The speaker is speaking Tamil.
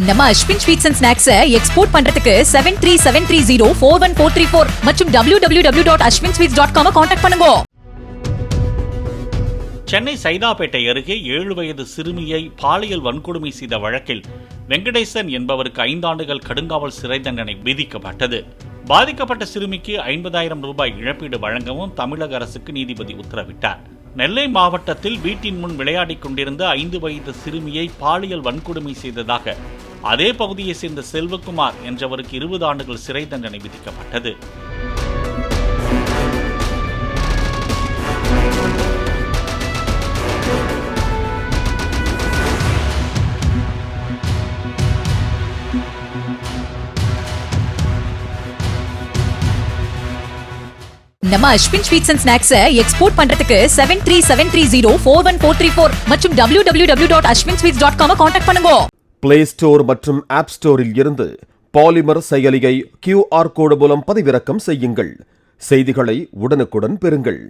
நம்ம Ashwin sweets and snacks export பண்றதுக்கு 7373041434 மற்றும் www.ashwinsweets.com கான்டாக்ட் பண்ணுங்க. சென்னை சைதாப்பேட்டை அருகே 7 வயது சிறுமியை பாலியல் வன்கொடுமை செய்த வழக்கில் வெங்கடேசன் என்பவருக்கு 5 ஆண்டுகள் கடுங்காவல் சிறை தண்டனை விதிக்கப்பட்டது. பாதிக்கப்பட்ட சிறுமிக்கு 50,000 ரூபாய் இழப்பீடு வழங்கவும் தமிழக அரசுக்கு நீதிபதி உத்தரவிட்டார். நெல்லை மாவட்டத்தில் வீட்டின் முன் விளையாடிக் கொண்டிருந்த 5 வயது சிறுமியை பாலியல் வன்கொடுமை செய்ததாக அதே பகுதியைச் சேர்ந்த செல்வகுமார் என்றவருக்கு 20 ஆண்டுகள் சிறை தண்டனை விதிக்கப்பட்டது. நம்ம Ashwin sweets and snacks export பண்றதுக்கு 7373041434 மற்றும் www.ashwinsweets.com கான்டாக்ட் பண்ணுங்க. பிளே ஸ்டோர் மற்றும் ஆப் ஸ்டோரில் இருந்து பாலிமர் செயலியை QR கோடு மூலம் பதிவிறக்கம் செய்யுங்கள். செய்திகளை உடனுக்குடன் பெறுங்கள்.